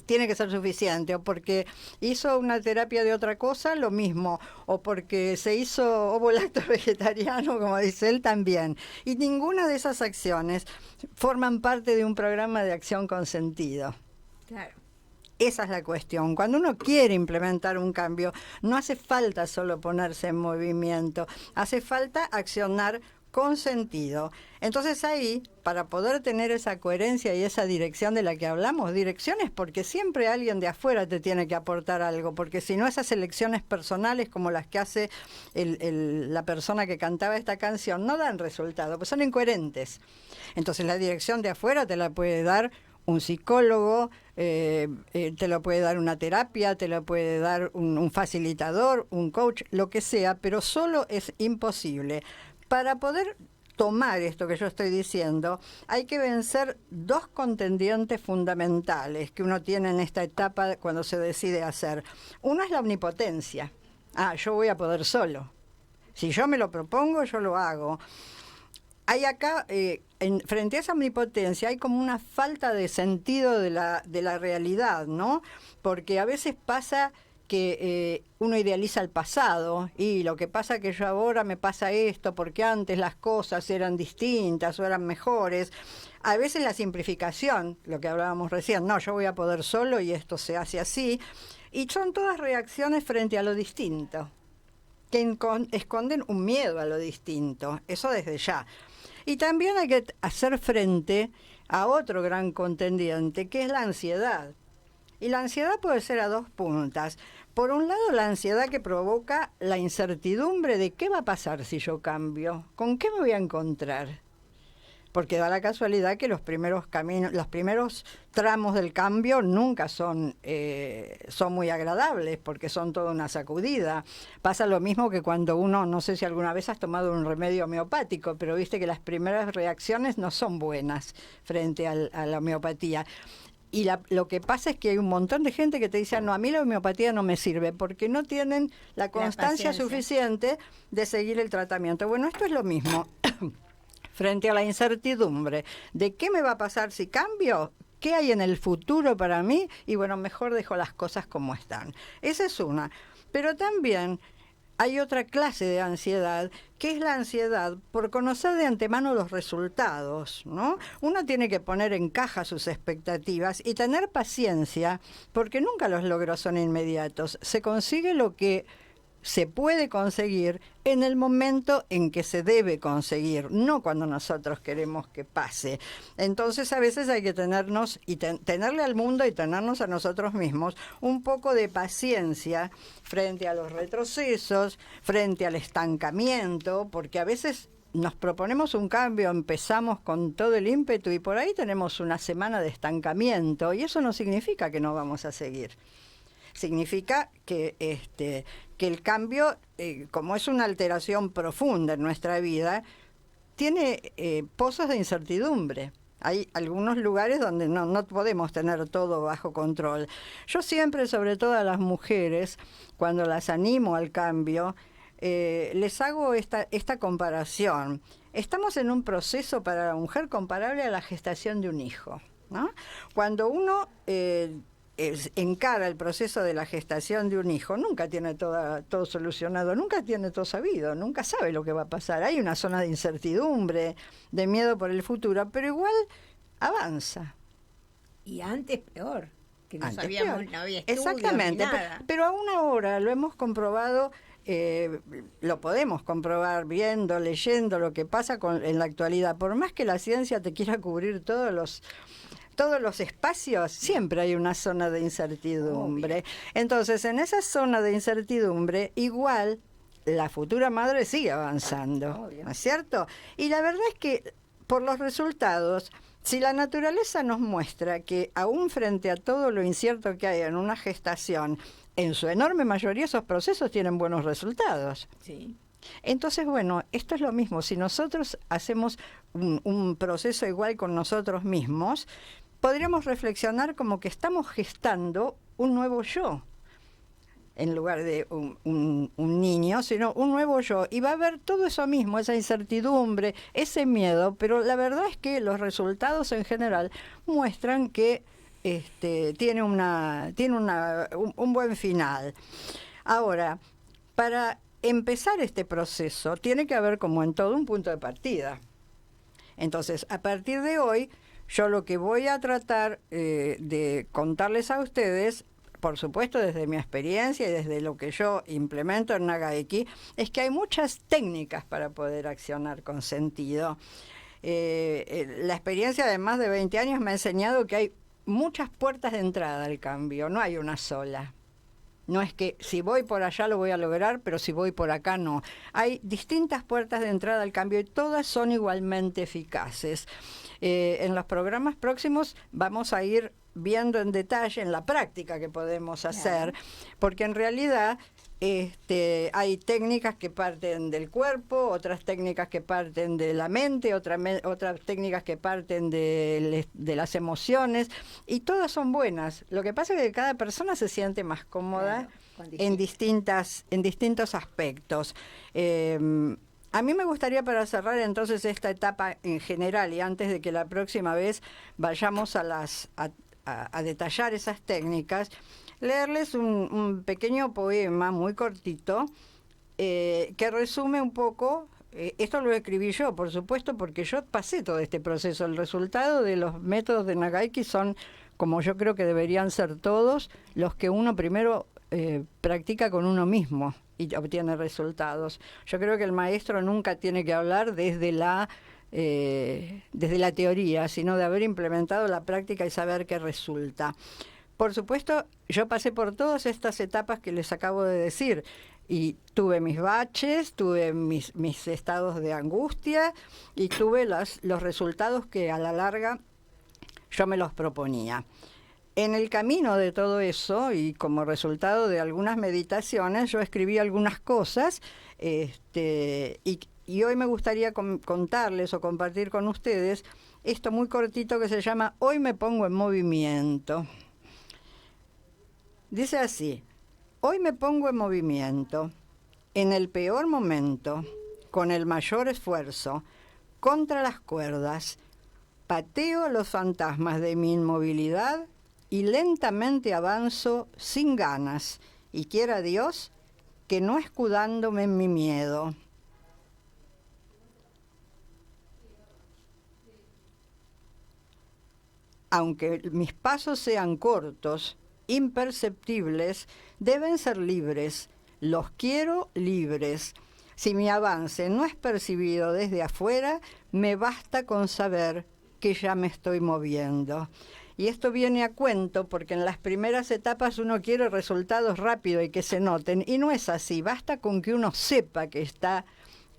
tiene que ser suficiente, o porque hizo una terapia de otra cosa, lo mismo, o porque se hizo ovo-lacto vegetariano, como dice él, también. Y ninguna de esas acciones forman parte de un programa de acción con sentido. Claro. Esa es la cuestión. Cuando uno quiere implementar un cambio, no hace falta solo ponerse en movimiento, hace falta accionar con sentido. Entonces ahí, para poder tener esa coherencia y esa dirección de la que hablamos, direcciones porque siempre alguien de afuera te tiene que aportar algo, porque si no esas elecciones personales como las que hace la persona que cantaba esta canción no dan resultado, pues son incoherentes. Entonces la dirección de afuera te la puede dar un psicólogo, te lo puede dar una terapia, te lo puede dar un facilitador, un coach, lo que sea, pero solo es imposible. Para poder tomar esto que yo estoy diciendo, hay que vencer dos contendientes fundamentales que uno tiene en esta etapa cuando se decide hacer. Uno es la omnipotencia. Yo voy a poder solo. Si yo me lo propongo, yo lo hago. Hay acá, frente a esa omnipotencia, hay como una falta de sentido de la realidad, ¿no? Porque a veces pasa que uno idealiza el pasado y lo que pasa que yo ahora me pasa esto porque antes las cosas eran distintas o eran mejores. A veces la simplificación, lo que hablábamos recién, no, yo voy a poder solo y esto se hace así. Y son todas reacciones frente a lo distinto, que esconden un miedo a lo distinto, eso desde ya. Y también hay que hacer frente a otro gran contendiente, que es la ansiedad. Y la ansiedad puede ser a dos puntas. Por un lado, la ansiedad que provoca la incertidumbre de qué va a pasar si yo cambio, con qué me voy a encontrar. Porque da la casualidad que los primeros tramos del cambio nunca son muy agradables, porque son toda una sacudida. Pasa lo mismo que cuando uno, no sé si alguna vez has tomado un remedio homeopático, pero viste que las primeras reacciones no son buenas frente a la homeopatía. Y lo que pasa es que hay un montón de gente que te dice, no, a mí la homeopatía no me sirve, porque no tienen la constancia suficiente de seguir el tratamiento. Bueno, esto es lo mismo. Frente a la incertidumbre de qué me va a pasar si cambio, qué hay en el futuro para mí, y bueno, mejor dejo las cosas como están. Esa es una. Pero también hay otra clase de ansiedad, que es la ansiedad por conocer de antemano los resultados, ¿no? Uno tiene que poner en caja sus expectativas y tener paciencia, porque nunca los logros son inmediatos. Se consigue lo que se puede conseguir en el momento en que se debe conseguir, no cuando nosotros queremos que pase. Entonces a veces hay que tenernos y tenerle al mundo y tenernos a nosotros mismos un poco de paciencia frente a los retrocesos, frente al estancamiento, porque a veces nos proponemos un cambio, empezamos con todo el ímpetu y por ahí tenemos una semana de estancamiento y eso no significa que no vamos a seguir. Significa que el cambio, como es una alteración profunda en nuestra vida, tiene pozos de incertidumbre. Hay algunos lugares donde no podemos tener todo bajo control. Yo siempre, sobre todo a las mujeres, cuando las animo al cambio, les hago esta comparación. Estamos en un proceso para la mujer comparable a la gestación de un hijo, ¿no? Cuando uno encara el proceso de la gestación de un hijo, nunca tiene todo solucionado, nunca tiene todo sabido, nunca sabe lo que va a pasar. Hay una zona de incertidumbre, de miedo por el futuro, pero igual avanza. Y antes peor, que no antes sabíamos, peor. No había estudios, Exactamente, ni nada. pero aún ahora lo hemos comprobado, lo podemos comprobar viendo, leyendo lo que pasa en la actualidad. Por más que la ciencia te quiera cubrir todos los espacios, siempre hay una zona de incertidumbre. Obvio. Entonces, en esa zona de incertidumbre, igual la futura madre sigue avanzando, obvio, ¿no es cierto? Y la verdad es que por los resultados, si la naturaleza nos muestra que aún frente a todo lo incierto que hay en una gestación, en su enorme mayoría esos procesos tienen buenos resultados. Sí. Entonces, bueno, esto es lo mismo. Si nosotros hacemos un proceso igual con nosotros mismos, podríamos reflexionar como que estamos gestando un nuevo yo, en lugar de un niño, sino un nuevo yo. Y va a haber todo eso mismo, esa incertidumbre, ese miedo, pero la verdad es que los resultados en general muestran que tiene un buen final. Ahora, para empezar este proceso, tiene que haber, como en todo, un punto de partida. Entonces, a partir de hoy, yo lo que voy a tratar de contarles a ustedes, por supuesto desde mi experiencia y desde lo que yo implemento en Nagaiki, es que hay muchas técnicas para poder accionar con sentido. La experiencia de más de 20 años me ha enseñado que hay muchas puertas de entrada al cambio, no hay una sola. No es que si voy por allá lo voy a lograr, pero si voy por acá no. Hay distintas puertas de entrada al cambio y todas son igualmente eficaces. En los programas próximos vamos a ir viendo en detalle en la práctica que podemos hacer, porque en realidad hay técnicas que parten del cuerpo, otras técnicas que parten de la mente, otras técnicas que parten de las emociones, y todas son buenas. Lo que pasa es que cada persona se siente más cómoda en distintos aspectos. A mí me gustaría, para cerrar entonces esta etapa en general, y antes de que la próxima vez vayamos a detallar esas técnicas, leerles un pequeño poema muy cortito que resume un poco, esto lo escribí yo, por supuesto, porque yo pasé todo este proceso. El resultado de los métodos de Nagaiki son, como yo creo que deberían ser todos, los que uno primero practica con uno mismo y obtiene resultados. Yo creo que el maestro nunca tiene que hablar desde la teoría, sino de haber implementado la práctica y saber qué resulta. Por supuesto, yo pasé por todas estas etapas que les acabo de decir y tuve mis baches, tuve mis estados de angustia y tuve los resultados que a la larga yo me los proponía. En el camino de todo eso y como resultado de algunas meditaciones, yo escribí algunas cosas y hoy me gustaría contarles o compartir con ustedes esto muy cortito que se llama Hoy me pongo en movimiento. Dice así: hoy me pongo en movimiento, en el peor momento, con el mayor esfuerzo, contra las cuerdas, pateo los fantasmas de mi inmovilidad y lentamente avanzo sin ganas, y quiera Dios que no escudándome en mi miedo. Aunque mis pasos sean cortos, imperceptibles, deben ser libres. Los quiero libres. Si mi avance no es percibido desde afuera, me basta con saber que ya me estoy moviendo. Y esto viene a cuento porque en las primeras etapas uno quiere resultados rápidos y que se noten, y no es así. Basta con que uno sepa que está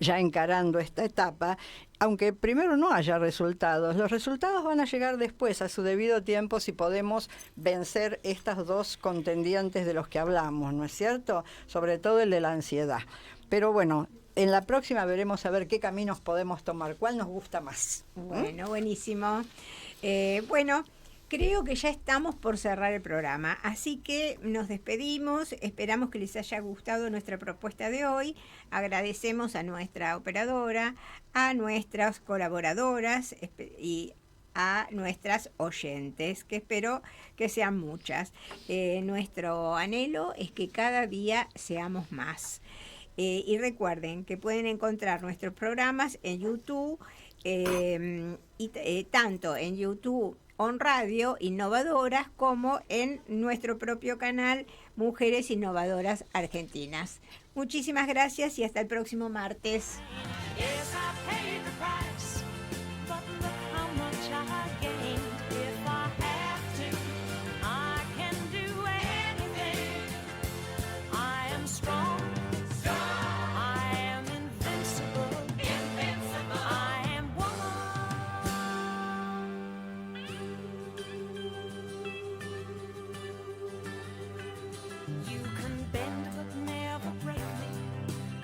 ya encarando esta etapa, aunque primero no haya resultados. Los resultados van a llegar después, a su debido tiempo, si podemos vencer estas dos contendientes de los que hablamos, ¿no es cierto? Sobre todo el de la ansiedad. Pero bueno, en la próxima veremos a ver qué caminos podemos tomar, cuál nos gusta más. Bueno, buenísimo. Bueno, creo que ya estamos por cerrar el programa, así que nos despedimos. Esperamos que les haya gustado nuestra propuesta de hoy. Agradecemos a nuestra operadora, a nuestras colaboradoras y a nuestras oyentes, que espero que sean muchas. Nuestro anhelo es que cada día seamos más. Y recuerden que pueden encontrar nuestros programas en YouTube, tanto en YouTube On Radio Innovadoras como en nuestro propio canal Mujeres Innovadoras Argentinas. Muchísimas gracias y hasta el próximo martes.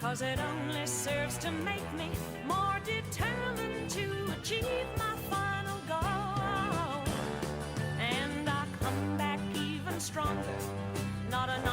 Cause it only serves to make me more determined to achieve my final goal. And I come back even stronger, not an